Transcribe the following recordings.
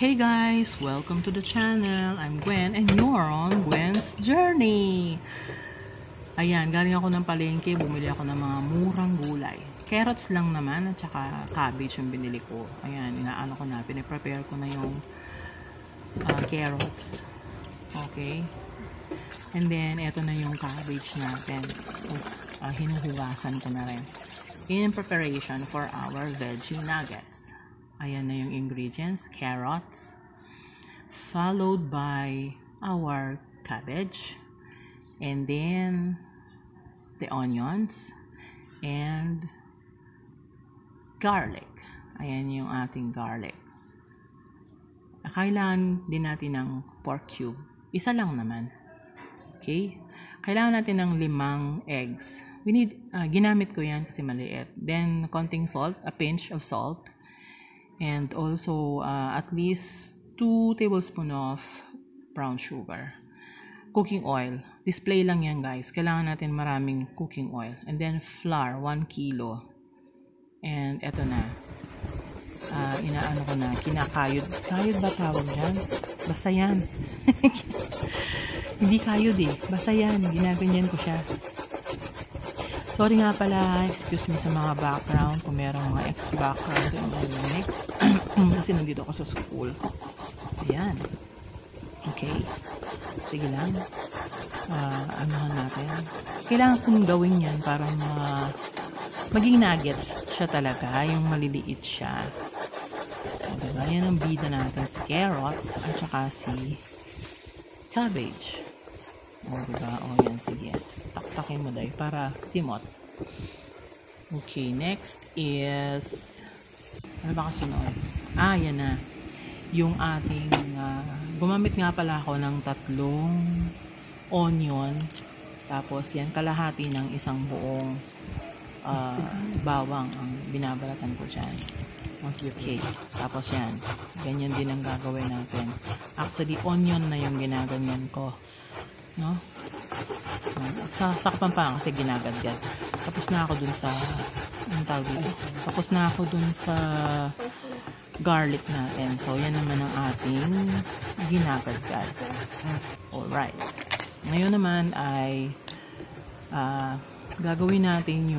Hey guys! Welcome to the channel. I'm Gwen and you're on Gwen's Journey. Ayan, galing ako ng palengke. Bumili ako ng mga murang gulay. Carrots lang naman at saka cabbage yung binili ko. Ayan, inaano ko na. Piniprepare ko na yung carrots. Okay. And then, eto na yung cabbage natin. Hinuhugasan ko na rin. In preparation for our veggie nuggets. Ayan na yung ingredients, carrots, followed by our cabbage, and then the onions, and garlic. Ayan yung ating garlic. Kailangan din natin ng pork cube. Isa lang naman. Okay? Kailangan natin ng 5 eggs. Ginamit ko yan kasi maliit. Then, konting salt, a pinch of salt. And also, at least 2 tablespoons of brown sugar. Cooking oil. Display lang yan guys. Kailangan natin maraming cooking oil. And then flour, 1 kilo. And eto na. Inaano ko na. Kinakayod. Kayod ba tawag dyan? Basta yan. Hindi kayod eh. Basta yan. Ginaganyan ko siya. Sorry nga pala, excuse me sa mga background, kung merong mga ex-background yung narinig. Kasi nandito ako sa school. Ayan. Okay. Sige lang. Anuhan natin. Kailangan kong gawin yan para maging nuggets siya talaga. Yung maliliit siya. O, diba? Yan ang bida natin. Si carrots at saka si cabbage. O, diba? O, yan. Sige. Taktakin mo dahil para simot. Okay, next is ano ba kasunod? Yan na. Yung ating gumamit nga pala ako ng 3 onion. Tapos yan, kalahati ng isang buong bawang ang binabalatan ko dyan. Okay. Tapos yan. Ganyan din ang gagawin natin. Actually, onion na yung ginaganyan ko. No? Sa Kapampangan kasi ginagadgad. Tapos na ako dun sa tapos na ako dun sa garlic natin. So yan naman ang ating ginagadgad. Alright. Ngayon naman ay gagawin natin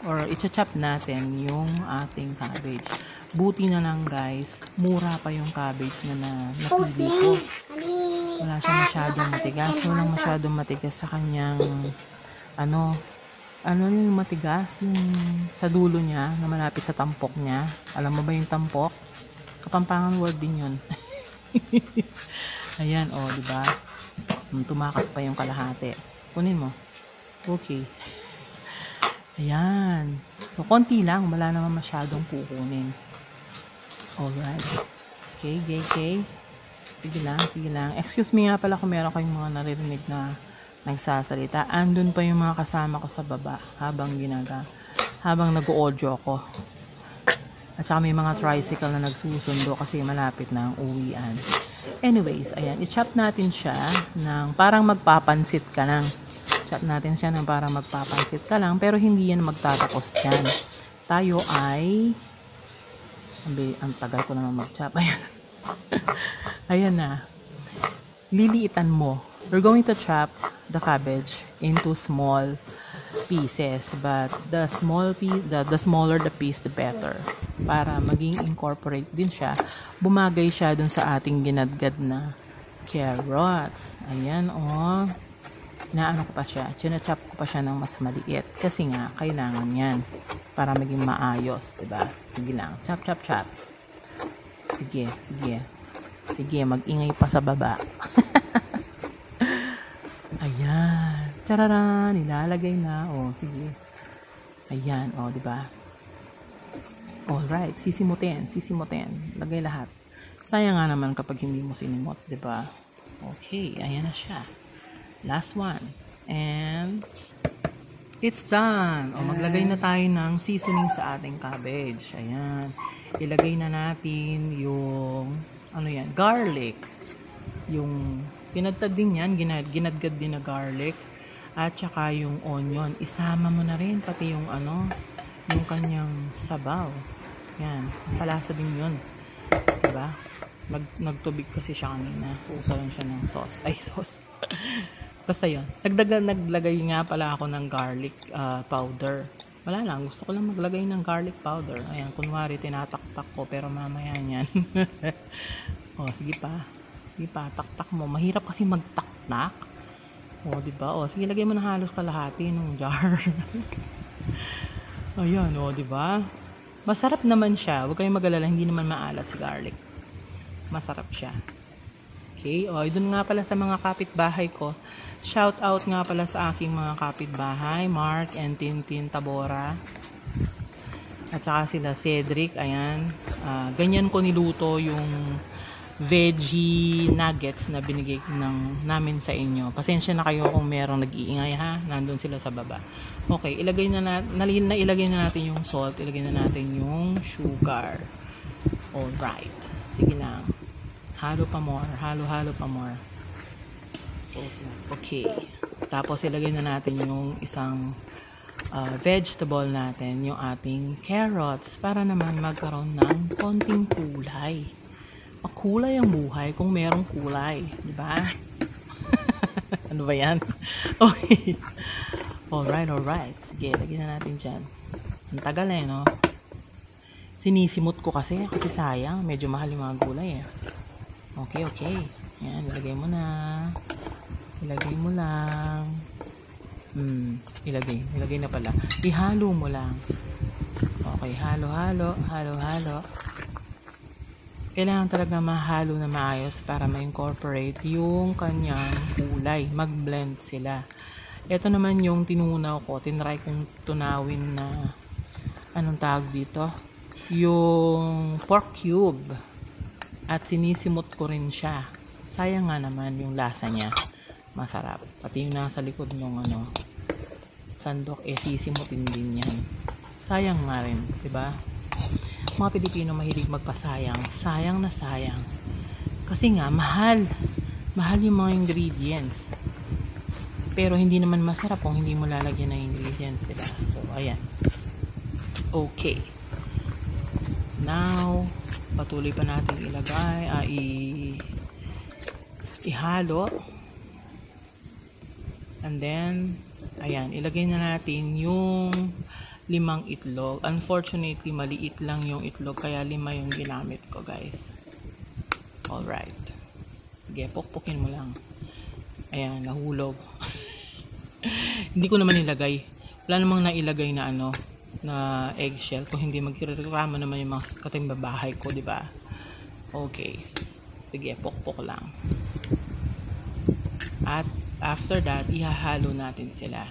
or i-chop natin yung ating cabbage. Buti na lang guys, mura pa yung cabbage na napili ko. Wala siya masyadong matigas. Walang masyadong matigas sa kanyang ano yung matigas? Yung sa dulo niya, na malapit sa tampok niya. Alam mo ba yung tampok? Kapampangan word din yun. Ayan, diba? Tumakas pa yung kalahati. Kunin mo. Okay. Ayan. So, konti lang. Wala naman masyadong pukunin. Alright. Okay. Sige lang. Excuse me nga pala kung meron kayong mga naririnig na nagsasalita. Andun pa yung mga kasama ko sa baba habang nag-audio ako. At saka may mga tricycle na nagsusundo kasi malapit na ang uwian. Anyways, ayan. I-chop natin siya ng parang magpapansit ka lang. Chop natin siya ng parang magpapansit ka lang. Pero hindi yan magtatapos dyan. Tayo ay ang tagal ko naman mag-chop. Ayan na. Liliitan mo. We're going to chop the cabbage into small pieces, but the smaller the piece, the better. Para maging incorporate din siya. Bumagay siya dun sa ating ginadgad na carrots. Ayan, inaano ko pa siya. China-chop ko pa siya ng mas maliit. Kasi nga, kailangan yan. Para maging maayos, diba? Sige lang. Chop. Sige, mag-ingay pa sa baba. Ayan. Tararan, nilalagay na. Sige. Ayan, diba? Alright, sisimutin. Lagay lahat. Sayang nga naman kapag hindi mo sinimot, diba? Okay, ayan na siya. Last one. And it's done. Maglagay na tayo ng seasoning sa ating cabbage. Ayan. Ilagay na natin yung garlic. Yung pinadtad din yan, ginadgad din na garlic. At saka yung onion. Isama mo na rin pati yung yung kanyang sabaw. Yan. Palasa din yun. Diba? Nagtubig kasi siya kanina. Utalan siya ng sauce. Ay, sauce. Basta yun. Naglagay nga pala ako ng garlic powder. Wala lang. Gusto ko lang maglagay ng garlic powder. Ayan, kunwari tinataktak ko pero mamaya niyan. O, sige pa. Sige pa, taktak mo. Mahirap kasi magtaktak. O, diba? O, sige, lagay mo na halos kalahati ng jar. Ayan, o, diba? Masarap naman siya. Huwag kayong mag-alala. Hindi naman maalat si garlic. Masarap siya. Okay, o, doon nga pala sa mga kapitbahay ko. Shout out nga pala sa aking mga kapitbahay, Mark and Tintin Tabora. At saka sila Cedric, ayan. Ganyan ko niluto yung veggie nuggets na binigay namin sa inyo. Pasensya na kayo kung merong nag-iingay ha. Nandun sila sa baba. Okay, ilagay na natin yung salt, ilagay na natin yung sugar. Alright. Sige lang. Halo pa more. Halo pa more. Okay. Tapos ilagay na natin yung isang vegetable natin, yung ating carrots, para naman magkaroon ng konting kulay. Makulay ang buhay kung merong kulay. Diba? Ano ba yan? Okay. Alright. Sige, lagyan na natin dyan. Ang tagal no? Sinisimot ko kasi sayang. Medyo mahal yung mga gulay Okay. Yan, ilagay mo na. Ilagay mo lang. Ilagay na pala. Ihalo mo lang. Okay, halo. Kailangan talaga mahalo na maayos para ma-incorporate yung kanyang kulay. Mag-blend sila. Ito naman yung tinunaw ko. Tinry kong tunawin na anong tawag dito? Yung pork cube. At sinisimot ko rin siya. Sayang nga naman yung lasa niya. Masarap. Pati yung nasa likod ng sandok, sisimutin din yan. Sayang nga rin, diba? Mga Pilipino mahilig magpasayang. Sayang na sayang. Kasi nga, mahal. Mahal yung mga ingredients. Pero hindi naman masarap kung hindi mo lalagyan ng ingredients, diba? So, ayan. Okay. Now, patuloy pa natin ilagay, ihalo. And then, ayan, ilagay na natin yung 5 itlog. Unfortunately, maliit lang yung itlog, kaya 5 yung ginamit ko, guys. Alright. Sige, pukpukin mo lang. Ayan, nahulog. Hindi ko naman nilagay. Wala namang nailagay na na eggshell. Kung hindi, magkireklamo naman yung mga katimbabahay ko, diba? Okay. Sige, pukpuk lang. At after that, ihahalo natin sila.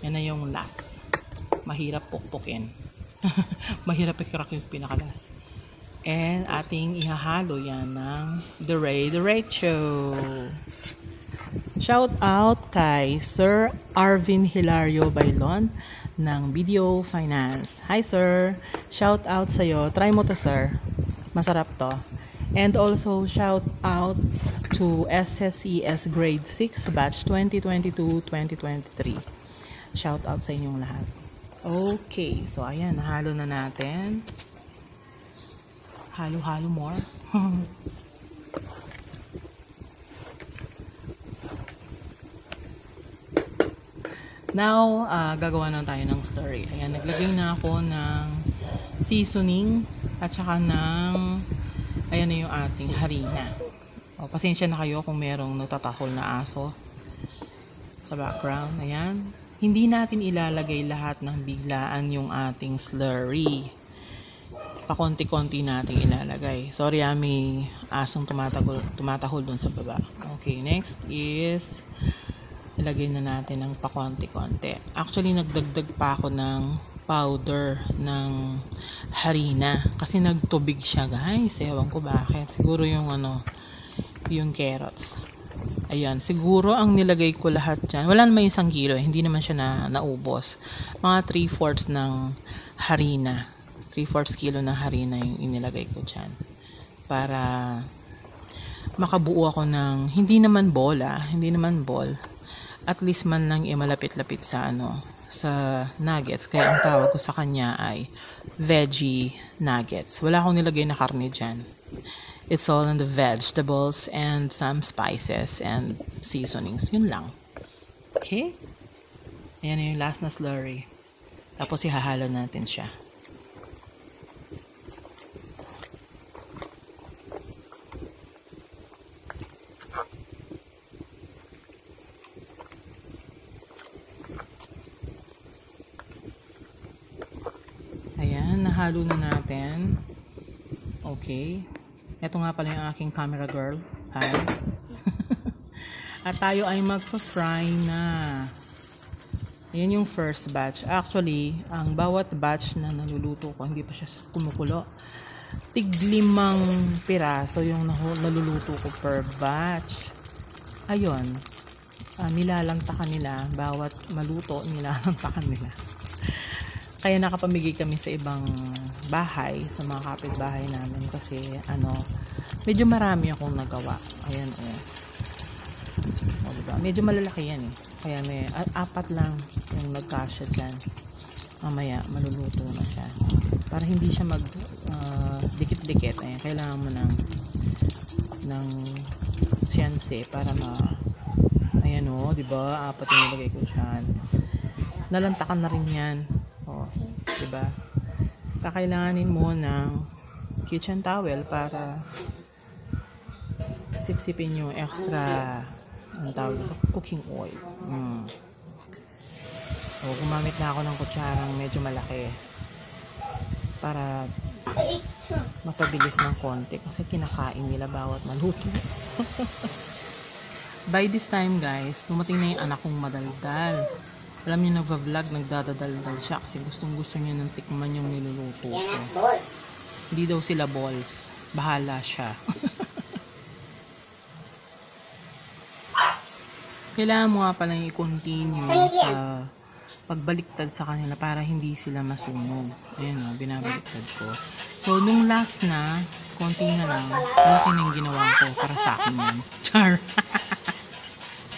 Yan na yung last. Mahirap pukpukin. Mahirap i-crack yung pinakalas. And ating ihahalo yan ng derecho. Shout out kay Sir Arvin Hilario Bailon ng Video Finance. Hi sir! Shout out sa'yo. Try mo to sir. Masarap to. And also shout out to SSES Grade 6 Batch 2022-2023. Shout out sa inyong lahat. Okay. So ayan. Nahalo na natin. Halo more. Now, gagawa na tayo ng story. Ayan, naglagay na ako ng seasoning at saka ng, ayan na yung ating harina. O, pasensya na kayo kung merong natatahol na aso sa background. Ayan. Hindi natin ilalagay lahat ng biglaan yung ating slurry. Pakonti-konti natin ilalagay. Sorry, may asong tumatahol dun sa baba. Okay, next is ilagay na natin ng pakonti-konti. Actually, nagdagdag pa ako ng powder ng harina kasi nagtubig siya, guys. Ewan ko bakit. Siguro yung yung carrots. Ayan, siguro ang nilagay ko lahat dyan. Wala naman 1 kilo, hindi naman siya naubos. Mga 3/4 ng harina. 3/4 kilo ng harina yung inilagay ko dyan. Para makabuo ako ng, hindi naman ball. At least man lang malapit-lapit sa sa nuggets. Kaya ang tawag ko sa kanya ay veggie nuggets. Wala akong nilagay na karne dyan. It's all in the vegetables and some spices and seasonings. Yun lang. Okay? Ayan yung last na slurry. Tapos ihahalo natin siya. Ayan, nahalo na natin. Okay. Ito nga pala yung aking camera girl. Hi. At tayo ay magpa-fry na. Ayan yung first batch. Actually, ang bawat batch na naluluto ko, hindi pa siya kumukulo. Tig-5 piraso yung naluluto ko per batch. Ayun. Nilalantakan nila. Bawat maluto, nilalantakan nila. Kaya nakapamigay kami sa ibang bahay, sa mga kapitbahay namin kasi medyo marami akong nagawa. Ayan diba? Medyo malalaki yan eh. Kaya may 4 lang yung nagkasya dyan. Mamaya maluluto na siya. Para hindi siya mag dikit-dikit. Ayan, kailangan mo ng siyanse para ayan diba? 4 yung nilagay ko dyan. Nalantakan na rin yan. Diba? Kakailanganin mo ng kitchen towel para sipsipin yung extra cooking oil. So, gumamit na ako ng kutsarang medyo malaki para mapabilis ng konti kasi kinakain nila bawat maluto. By this time guys, dumating na yung anak kong madaldal. Alam niyo, nagva-vlog, nagdadadaldal siya kasi gustong-gusto niya ng tikman yung niluluto ko. Hindi daw sila balls. Bahala siya. Kailangan mo nga palang i-continue sa pagbaliktad sa kanila para hindi sila masunog. Ayan binabaliktad ko. So, nung last na, konti na lang, malaki na yung ginawa ko para sa akin yan. Char!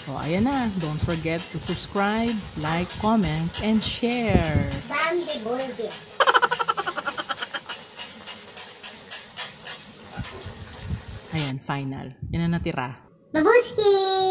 So, ayan na. Don't forget to subscribe, like, comment, and share. Bambi Bulbi. Ayan, final. Yan na natira. Babushki!